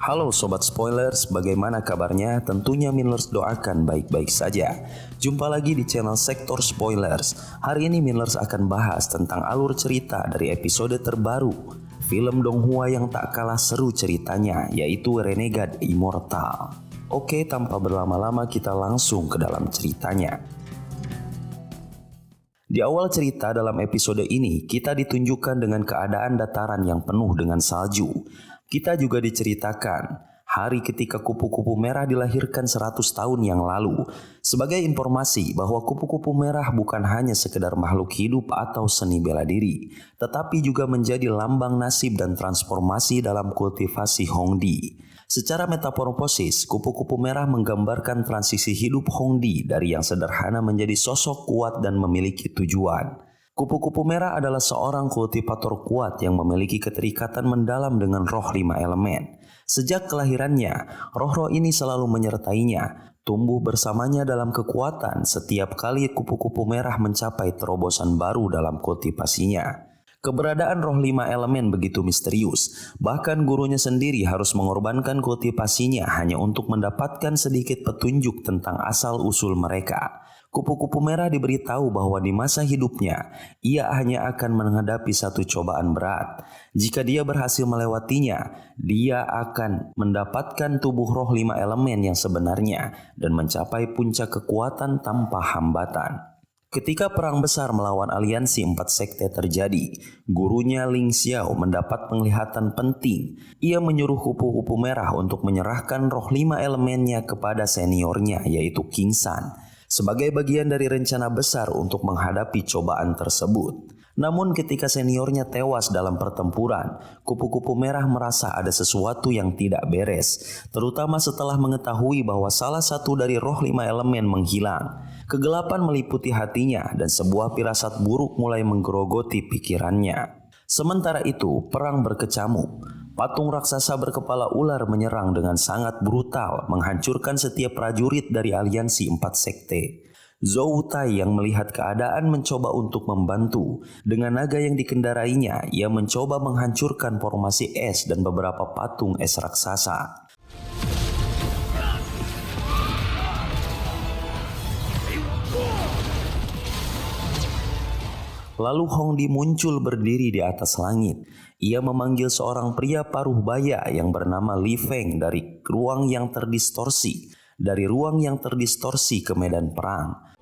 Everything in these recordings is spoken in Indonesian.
Halo Sobat Spoilers, bagaimana kabarnya? Tentunya Minlers doakan baik-baik saja. Jumpa lagi di channel Sektor Spoilers. Hari ini Minlers akan bahas tentang alur cerita dari episode terbaru film Donghua yang tak kalah seru ceritanya, yaitu Renegade Immortal. Oke, tanpa berlama-lama kita langsung ke dalam ceritanya. Di awal cerita dalam episode ini, kita ditunjukkan dengan keadaan dataran yang penuh dengan salju. Kita juga diceritakan hari ketika kupu-kupu merah dilahirkan 100 tahun yang lalu. Sebagai informasi bahwa kupu-kupu merah bukan hanya sekedar makhluk hidup atau seni bela diri, tetapi juga menjadi lambang nasib dan transformasi dalam kultivasi Hongdi. Secara metamorfosis, kupu-kupu merah menggambarkan transisi hidup Hongdi dari yang sederhana menjadi sosok kuat dan memiliki tujuan. Kupu-kupu merah adalah seorang kultivator kuat yang memiliki keterikatan mendalam dengan roh 5 elemen. Sejak kelahirannya, roh-roh ini selalu menyertainya, tumbuh bersamanya dalam kekuatan setiap kali kupu-kupu merah mencapai terobosan baru dalam kultivasinya. Keberadaan roh 5 elemen begitu misterius, bahkan gurunya sendiri harus mengorbankan kultivasinya hanya untuk mendapatkan sedikit petunjuk tentang asal-usul mereka. Kupu-kupu merah diberitahu bahwa di masa hidupnya, ia hanya akan menghadapi satu cobaan berat. Jika dia berhasil melewatinya, dia akan mendapatkan tubuh roh 5 elemen yang sebenarnya dan mencapai puncak kekuatan tanpa hambatan. Ketika perang besar melawan aliansi 4 sekte terjadi, gurunya Ling Xiao mendapat penglihatan penting. Ia menyuruh kupu-kupu merah untuk menyerahkan roh 5 elemennya kepada seniornya, yaitu King San, sebagai bagian dari rencana besar untuk menghadapi cobaan tersebut. Namun ketika seniornya tewas dalam pertempuran, kupu-kupu merah merasa ada sesuatu yang tidak beres, terutama setelah mengetahui bahwa salah satu dari roh 5 elemen menghilang. Kegelapan meliputi hatinya dan sebuah firasat buruk mulai menggerogoti pikirannya. Sementara itu, perang berkecamuk. Patung raksasa berkepala ular menyerang dengan sangat brutal, menghancurkan setiap prajurit dari aliansi 4 sekte. Zhou Tai yang melihat keadaan mencoba untuk membantu. Dengan naga yang dikendarainya, ia mencoba menghancurkan formasi es dan beberapa patung es raksasa. Lalu Hongdi muncul berdiri di atas langit. Ia memanggil seorang pria paruh baya yang bernama Li Feng dari ruang yang terdistorsi. Dari ruang yang terdistorsi ke medan perang.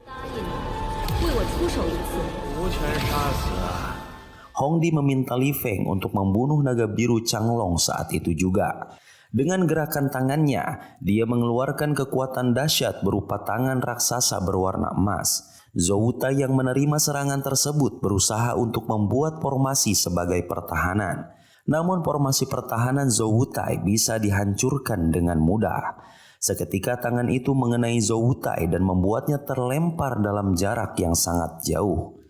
Hongdi meminta Li Feng untuk membunuh naga biru Changlong saat itu juga. Dengan gerakan tangannya, dia mengeluarkan kekuatan dahsyat berupa tangan raksasa berwarna emas. Zhou Tai yang menerima serangan tersebut berusaha untuk membuat formasi sebagai pertahanan. Namun formasi pertahanan Zhou Tai bisa dihancurkan dengan mudah. Seketika tangan itu mengenai Zhou Tai dan membuatnya terlempar dalam jarak yang sangat jauh.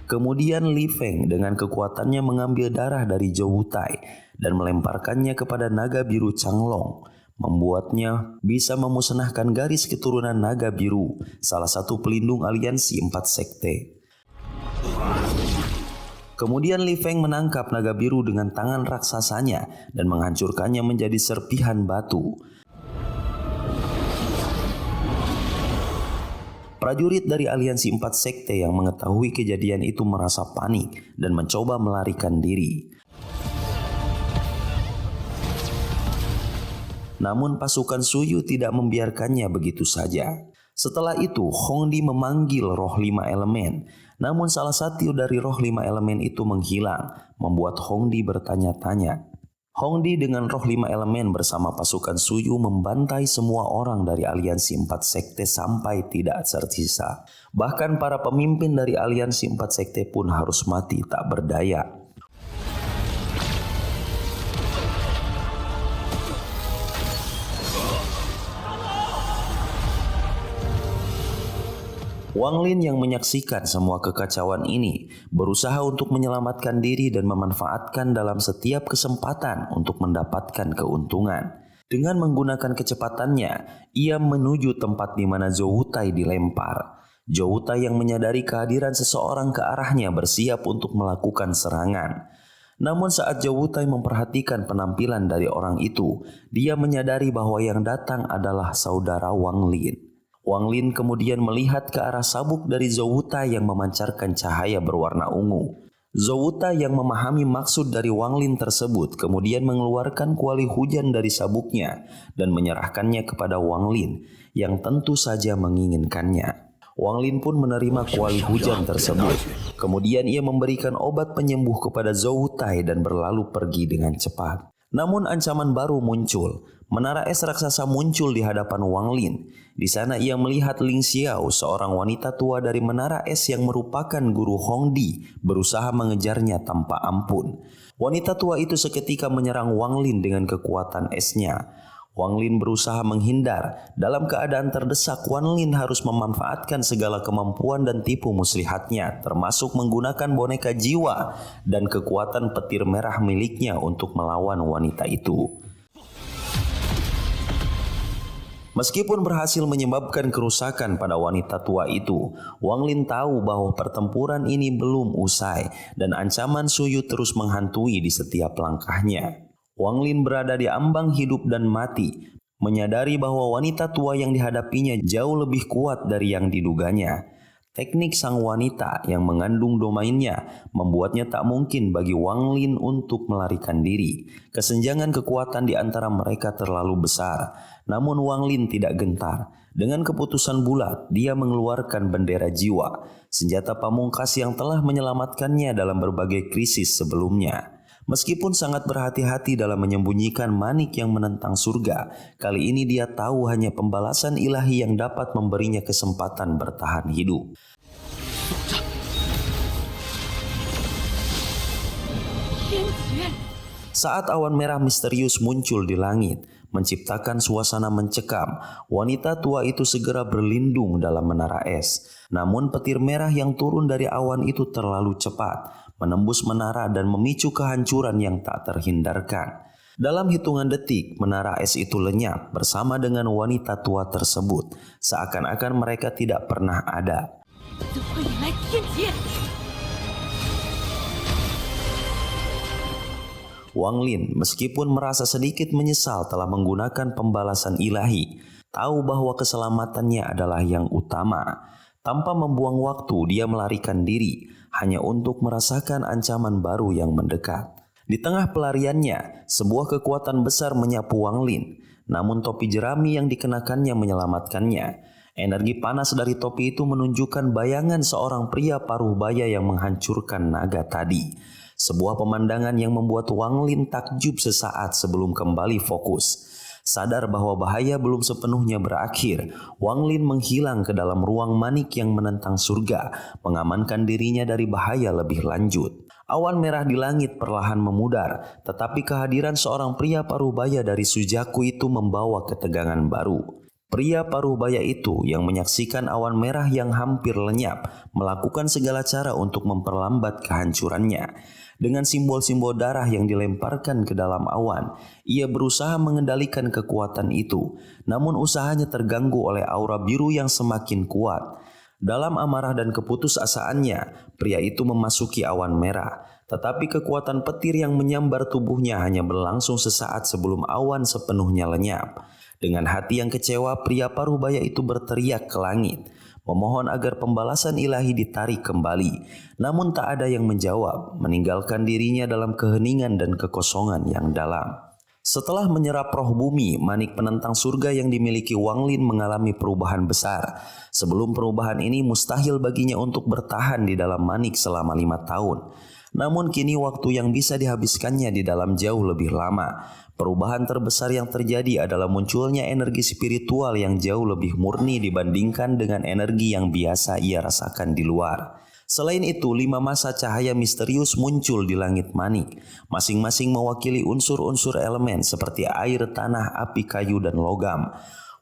Kemudian Li Feng dengan kekuatannya mengambil darah dari Zhou Tai dan melemparkannya kepada naga biru Changlong, membuatnya bisa memusnahkan garis keturunan naga biru, salah satu pelindung aliansi 4 sekte. Kemudian Li Feng menangkap naga biru dengan tangan raksasanya dan menghancurkannya menjadi serpihan batu. Prajurit dari aliansi 4 sekte yang mengetahui kejadian itu merasa panik dan mencoba melarikan diri. Namun pasukan Suyu tidak membiarkannya begitu saja. Setelah itu Hongdi memanggil roh 5 elemen. Namun salah satu dari roh 5 elemen itu menghilang, membuat Hongdi bertanya-tanya. Hongdi dengan roh 5 elemen bersama pasukan Suyu membantai semua orang dari aliansi 4 sekte sampai tidak tersisa. Bahkan para pemimpin dari aliansi 4 sekte pun harus mati tak berdaya. Wang Lin yang menyaksikan semua kekacauan ini berusaha untuk menyelamatkan diri dan memanfaatkan dalam setiap kesempatan untuk mendapatkan keuntungan. Dengan menggunakan kecepatannya, ia menuju tempat di mana Zhou Tai dilempar. Zhou Tai yang menyadari kehadiran seseorang ke arahnya bersiap untuk melakukan serangan. Namun saat Zhou memperhatikan penampilan dari orang itu, dia menyadari bahwa yang datang adalah saudara Wang Lin. Wang Lin kemudian melihat ke arah sabuk dari Zhou yang memancarkan cahaya berwarna ungu. Zhou yang memahami maksud dari Wang Lin tersebut kemudian mengeluarkan kuali hujan dari sabuknya dan menyerahkannya kepada Wang Lin yang tentu saja menginginkannya. Wang Lin pun menerima kuali hujan tersebut. Kemudian ia memberikan obat penyembuh kepada Zhou dan berlalu pergi dengan cepat. Namun ancaman baru muncul. Menara es raksasa muncul di hadapan Wang Lin. Di sana ia melihat Ling Xiao, seorang wanita tua dari menara es yang merupakan guru Hongdi, berusaha mengejarnya tanpa ampun. Wanita tua itu seketika menyerang Wang Lin dengan kekuatan esnya. Wang Lin berusaha menghindar. Dalam keadaan terdesak, Wang Lin harus memanfaatkan segala kemampuan dan tipu muslihatnya, termasuk menggunakan boneka jiwa dan kekuatan petir merah miliknya untuk melawan wanita itu. Meskipun berhasil menyebabkan kerusakan pada wanita tua itu, Wang Lin tahu bahwa pertempuran ini belum usai dan ancaman Suyu terus menghantui di setiap langkahnya. Wang Lin berada di ambang hidup dan mati, menyadari bahwa wanita tua yang dihadapinya jauh lebih kuat dari yang diduganya. Teknik sang wanita yang mengandung domainnya membuatnya tak mungkin bagi Wang Lin untuk melarikan diri. Kesenjangan kekuatan di antara mereka terlalu besar. Namun Wang Lin tidak gentar. Dengan keputusan bulat, dia mengeluarkan bendera jiwa, senjata pamungkas yang telah menyelamatkannya dalam berbagai krisis sebelumnya. Meskipun sangat berhati-hati dalam menyembunyikan manik yang menentang surga, kali ini dia tahu hanya pembalasan ilahi yang dapat memberinya kesempatan bertahan hidup. Saat awan merah misterius muncul di langit, menciptakan suasana mencekam, wanita tua itu segera berlindung dalam menara es. Namun petir merah yang turun dari awan itu terlalu cepat, menembus menara dan memicu kehancuran yang tak terhindarkan. Dalam hitungan detik, menara es itu lenyap bersama dengan wanita tua tersebut, seakan-akan mereka tidak pernah ada. Wang Lin meskipun merasa sedikit menyesal telah menggunakan pembalasan ilahi, tahu bahwa keselamatannya adalah yang utama. Tanpa membuang waktu, dia melarikan diri hanya untuk merasakan ancaman baru yang mendekat. Di tengah pelariannya, sebuah kekuatan besar menyapu Wang Lin. Namun topi jerami yang dikenakannya menyelamatkannya. Energi panas dari topi itu menunjukkan bayangan seorang pria paruh baya yang menghancurkan naga tadi. Sebuah pemandangan yang membuat Wang Lin takjub sesaat sebelum kembali fokus. Sadar bahwa bahaya belum sepenuhnya berakhir, Wang Lin menghilang ke dalam ruang manik yang menentang surga, mengamankan dirinya dari bahaya lebih lanjut. Awan merah di langit perlahan memudar, tetapi kehadiran seorang pria parubaya dari Sujaku itu membawa ketegangan baru. Pria parubaya itu yang menyaksikan awan merah yang hampir lenyap, melakukan segala cara untuk memperlambat kehancurannya. Dengan simbol-simbol darah yang dilemparkan ke dalam awan, ia berusaha mengendalikan kekuatan itu. Namun usahanya terganggu oleh aura biru yang semakin kuat. Dalam amarah dan keputusasaannya, pria itu memasuki awan merah. Tetapi kekuatan petir yang menyambar tubuhnya hanya berlangsung sesaat sebelum awan sepenuhnya lenyap. Dengan hati yang kecewa, pria parubaya itu berteriak ke langit, memohon agar pembalasan ilahi ditarik kembali. Namun tak ada yang menjawab, meninggalkan dirinya dalam keheningan dan kekosongan yang dalam. Setelah menyerap roh bumi, manik penentang surga yang dimiliki Wang Lin mengalami perubahan besar. Sebelum perubahan ini mustahil baginya untuk bertahan di dalam manik selama 5 tahun. Namun kini waktu yang bisa dihabiskannya di dalam jauh lebih lama. Perubahan terbesar yang terjadi adalah munculnya energi spiritual yang jauh lebih murni dibandingkan dengan energi yang biasa ia rasakan di luar. Selain itu, 5 masa cahaya misterius muncul di langit manik, masing-masing mewakili unsur-unsur elemen seperti air, tanah, api, kayu, dan logam.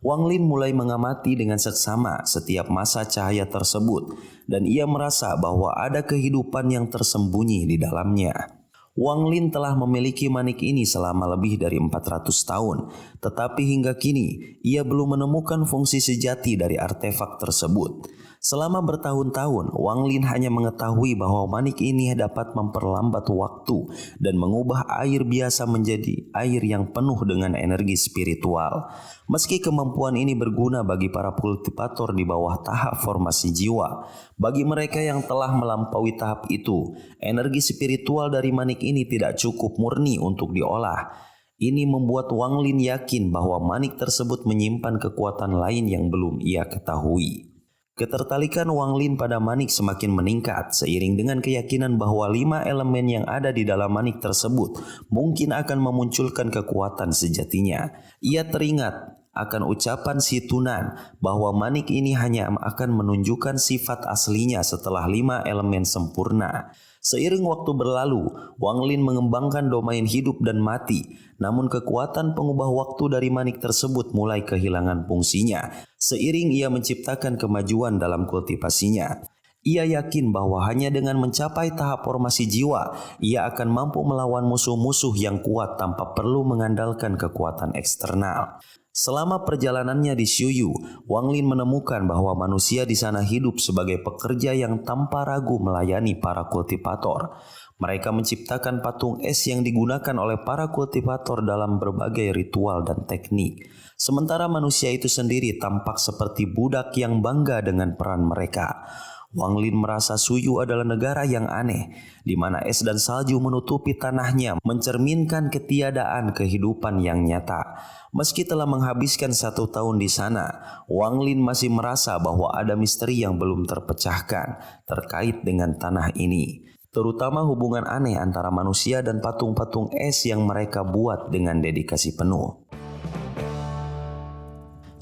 Wang Lin mulai mengamati dengan seksama setiap masa cahaya tersebut, dan ia merasa bahwa ada kehidupan yang tersembunyi di dalamnya. Wang Lin telah memiliki manik ini selama lebih dari 400 tahun, tetapi hingga kini ia belum menemukan fungsi sejati dari artefak tersebut. Selama bertahun-tahun, Wang Lin hanya mengetahui bahwa manik ini dapat memperlambat waktu dan mengubah air biasa menjadi air yang penuh dengan energi spiritual. Meski kemampuan ini berguna bagi para kultivator di bawah tahap formasi jiwa, bagi mereka yang telah melampaui tahap itu, energi spiritual dari manik ini tidak cukup murni untuk diolah. Ini membuat Wang Lin yakin bahwa manik tersebut menyimpan kekuatan lain yang belum ia ketahui. Ketertarikan Wang Lin pada manik semakin meningkat seiring dengan keyakinan bahwa 5 elemen yang ada di dalam manik tersebut mungkin akan memunculkan kekuatan sejatinya. Ia teringat akan ucapan si Tunan bahwa manik ini hanya akan menunjukkan sifat aslinya setelah 5 elemen sempurna. Seiring waktu berlalu, Wang Lin mengembangkan domain hidup dan mati, namun kekuatan pengubah waktu dari manik tersebut mulai kehilangan fungsinya. Seiring ia menciptakan kemajuan dalam kultivasinya, ia yakin bahwa hanya dengan mencapai tahap formasi jiwa, ia akan mampu melawan musuh-musuh yang kuat tanpa perlu mengandalkan kekuatan eksternal. Selama perjalanannya di Xiuyu, Wang Lin menemukan bahwa manusia di sana hidup sebagai pekerja yang tanpa ragu melayani para kultivator. Mereka menciptakan patung es yang digunakan oleh para kultivator dalam berbagai ritual dan teknik. Sementara manusia itu sendiri tampak seperti budak yang bangga dengan peran mereka. Wang Lin merasa Xiuyu adalah negara yang aneh, di mana es dan salju menutupi tanahnya, mencerminkan ketiadaan kehidupan yang nyata. Meski telah menghabiskan 1 tahun di sana, Wang Lin masih merasa bahwa ada misteri yang belum terpecahkan terkait dengan tanah ini, terutama hubungan aneh antara manusia dan patung-patung es yang mereka buat dengan dedikasi penuh.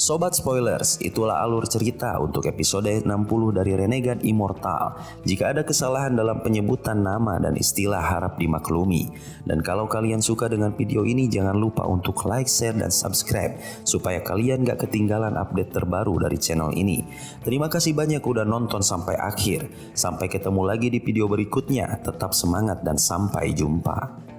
Sobat Spoilers, itulah alur cerita untuk episode 60 dari Renegade Immortal. Jika ada kesalahan dalam penyebutan nama dan istilah harap dimaklumi. Dan kalau kalian suka dengan video ini, jangan lupa untuk like, share, dan subscribe supaya kalian gak ketinggalan update terbaru dari channel ini. Terima kasih banyak udah nonton sampai akhir. Sampai ketemu lagi di video berikutnya. Tetap semangat dan sampai jumpa.